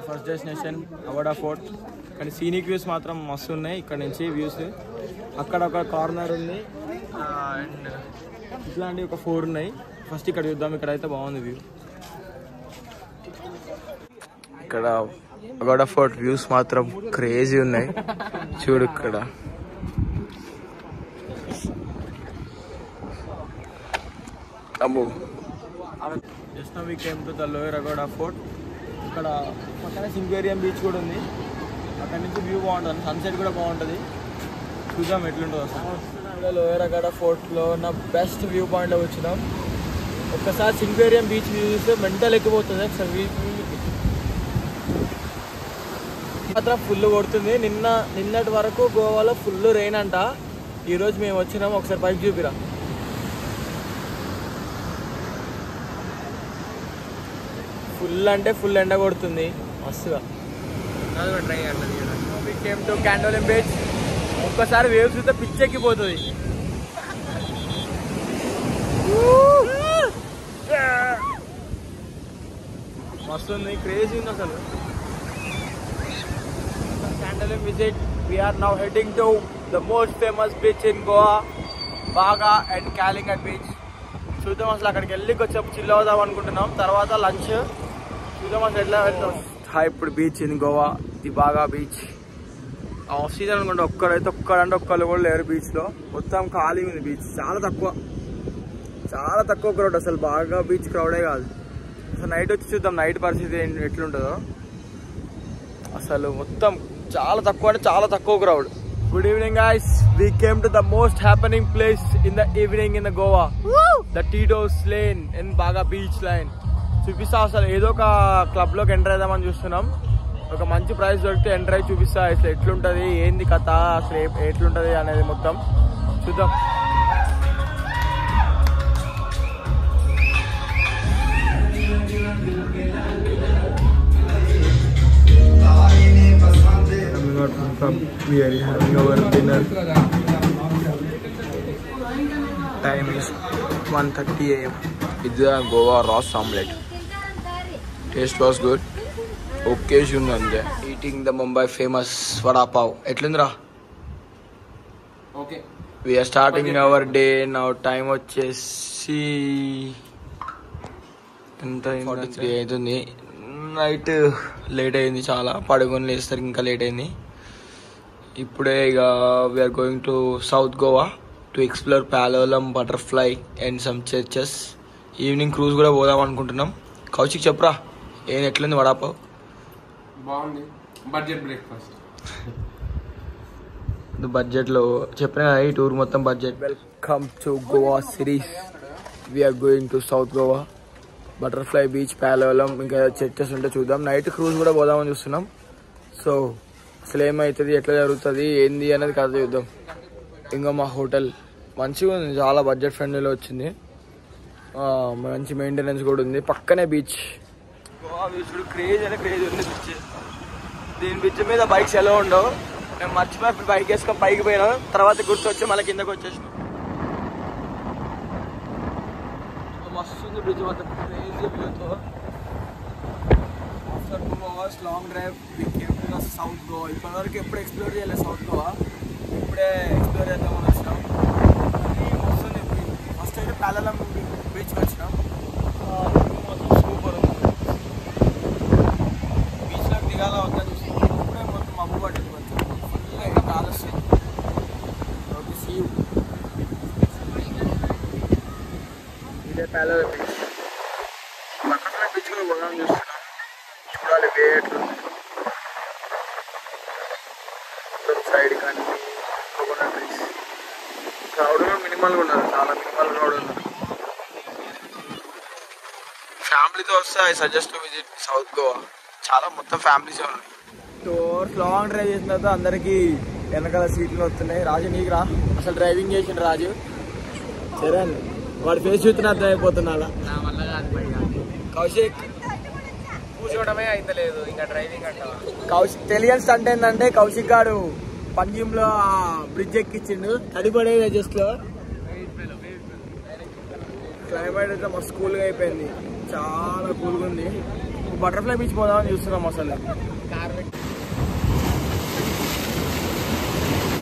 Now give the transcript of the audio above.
First destination Aguada fort. కానీ scenic views మాత్రం మస్తు ఉన్నాయి ఇక్కడ నుంచి వ్యూస్. అక్కడ ఒక కార్నర్ ఉంది అండ్ ఇట్లాంటివి ఒక 4 ఉన్నాయి. ఫస్ట్ ఇక్కడ చూద్దాం. ఇక్కడ అయితే బాగుంది వ్యూ. ఇక్కడ అవడా ఫోర్ట్ వ్యూస్ మాత్రం క్రేజీ ఉన్నాయి. చూడు ఇక్కడ అమ్మో. Just now we came to the lower Aguada fort. ఇక్కడ పక్కన సింగేరియం బీచ్ కూడా ఉంది. అక్కడ నుంచి వ్యూ బాగుంటుంది, సన్సెట్ కూడా బాగుంటుంది. చూద్దాం ఎట్లుంటుందో అసలు. లోయర్ అగోడా ఫోర్ట్లో ఉన్న బెస్ట్ వ్యూ పాయింట్లో వచ్చినాం. ఒక్కసారి సింగేరియం బీచ్ వ్యూ చూస్తే మెంటల్ ఎక్కిపోతుంది. ఒకసారి వ్యూ మాత్రం ఫుల్ కొడుతుంది. నిన్నటి వరకు గోవాలో ఫుల్ రెయిన్ అంట. ఈరోజు మేము వచ్చినాము. ఒకసారి పైకి చూపిరా. ఫుల్ అంటే ఫుల్ ఎండ కొడుతుంది మస్తుగా. ట్రై కేమ్ టు క్యాండోలిం బీచ్. ఒక్కసారి వేవ్స్ చూస్తే పిచ్చెక్కిపోతుంది. మస్తు ఉంది, క్రేజీ ఉంది అసలు. Candolim visit. We're now heading to the most famous beach in Goa, బాగా అండ్ కాలింగట్ బీచ్. చూద్దాం అసలు అక్కడికి వెళ్ళి కొంచెం చిల్ అవుదాం అనుకుంటున్నాం. తర్వాత లంచ్ చూద్దాం అసలు ఎట్లా వెళ్తాం. ఇప్పుడు బీచ్ ఇన్ గోవా, ది బాగా బీచ్. ఆఫ్ సీజన్ అనుకుంటే ఒక్కడంటే ఒక్కళ్ళు కూడా లేరు బీచ్లో. మొత్తం ఖాళీ ఉంది బీచ్. చాలా తక్కువ క్రౌడ్ అసలు. బాగా బీచ్ క్రౌడే కాదు అసలు. నైట్ వచ్చి చూద్దాం నైట్ పరిస్థితి ఎట్లుంటుందో అసలు. మొత్తం చాలా తక్కువ crowd. Good evening guys, we came to the most happening place in the evening in the Goa. The Tito's Lane in Baga Beach Line. చూపిస్తా అసలు. ఏదో ఒక క్లబ్ లోకి ఎంటర్ అవుదామని చూస్తున్నాం. ఒక మంచి ప్రైస్ దొరికితే ఎంటర్ అయ్యి చూపిస్తా అసలు ఎట్లుంటది, ఏంది కథ, అసలు ఎట్లుంటది అనేది మొత్తం చూద్దాం. We are having our dinner. Time is 1:30 AM. It's a Goa Ross omelette. Taste was good. Occasion unde. Eating the Mumbai famous vada pav. Etlundra? Okay. We are starting our day now. Time వచ్చేసి ఎంత 43 అవుతుంది. Night late అయింది చాలా. పడుకొని లేస్తారు ఇంకా late అయింది. ఇప్పుడే ఇక we're going to south Goa to explore Palolem, butterfly and some churches. Evening cruise కూడా పోదాం అనుకుంటున్నాం. కౌశిక్ చెప్పురా ఏం ఎట్లుంది వడాపావ్? బాగుంది. Budget breakfast. బడ్జెట్లో చెప్పిన ఈ టూర్ మొత్తం budget. Welcome to Goa series. We're going to south Goa, butterfly beach, Palolem, ఇంకా చర్చెస్ ఉంటే చూద్దాం. నైట్ క్రూజ్ కూడా పోదామని చూస్తున్నాం. సో అసలు ఏమవుతుంది, ఎట్లా జరుగుతుంది, ఏంది అనేది కథ చూద్దాం. ఇంకా మా హోటల్ మంచిగా ఉంది, చాలా బడ్జెట్ ఫ్రెండ్లీలో వచ్చింది. మంచి మెయింటెనెన్స్ కూడా ఉంది. పక్కనే బీచ్. గోవా బీచ్ క్రేజ్ అంటే క్రేజ్ ఉంది బీచ్. దీని బీచ్ మీద బైక్స్ ఎలా ఉండవు. మేము మర్చిపోయి బైక్ వేసుకొని పైకి పోయినాం. తర్వాత గుర్తొచ్చి మళ్ళీ కిందకి వచ్చేసినాం. మస్తు ఉంది బ్రిడ్జ్ మొత్తం క్రేజీ వ్యూతో. After 2 hours long drive we came to the south Goa. ఇప్పటివరకు ఎప్పుడు ఎక్స్ప్లోర్ చేయలేదు సౌత్ గోవా. ఇప్పుడే ఎక్స్ప్లోర్ చేద్దామని వచ్చినాం. వస్తుంది. ఫస్ట్ అయితే పాలోలం బీచ్కి వచ్చినాం. మొత్తం సూపర్ ఉంది. బీచ్లోకి దిగాల వద్దా చూసి ఇప్పుడే మొత్తం మబ్బు పట్టింది. మొత్తం ఫుల్ అయితే ఆలస్యం. ఇదే పాలోలం బీచ్. బటర్ఫ్లై బీచ్ కూడా పోదాం చూస్తున్నాం. చూడాలి వే ఎట్లుంది. సైడ్ కానీ కోకోనట్ ట్రీస్. క్రౌడ్ కూడా మినిమల్గా ఉన్నారు, చాలా మినిమల్ క్రౌడ్ ఉన్నారు. ఫ్యామిలీతో వస్తే I suggest to visit south Goa. చాలా మొత్తం ఫ్యామిలీసే ఉన్నాయి. 2 hours లాంగ్ డ్రైవ్ చేసిన తర్వాత అందరికీ వెనకాల సీట్లు వస్తున్నాయి. రాజు నీకు రా, అసలు డ్రైవింగ్ చేసిండు రాజు. సరే అండి, వాడి ఫేస్ చూస్తే అర్థం అయిపోతున్నా. కౌశిక్ కూర్చోవడమే అయితే లేదు, ఇంకా డ్రైవింగ్ అంటావా? కౌశిక్ తెలియని స్టంట్ ఏంటంటే కౌశిక్ గారు పంజీంలో బ్రిడ్జ్ ఎక్కించిండు, తడిపడేది జస్ట్ లో. క్లైమేట్ అయితే మస్తు కూల్గా అయిపోయింది, చాలా కూల్గా ఉంది. బటర్ఫ్లై బీచ్ పోదామని చూస్తున్నాం అసలు.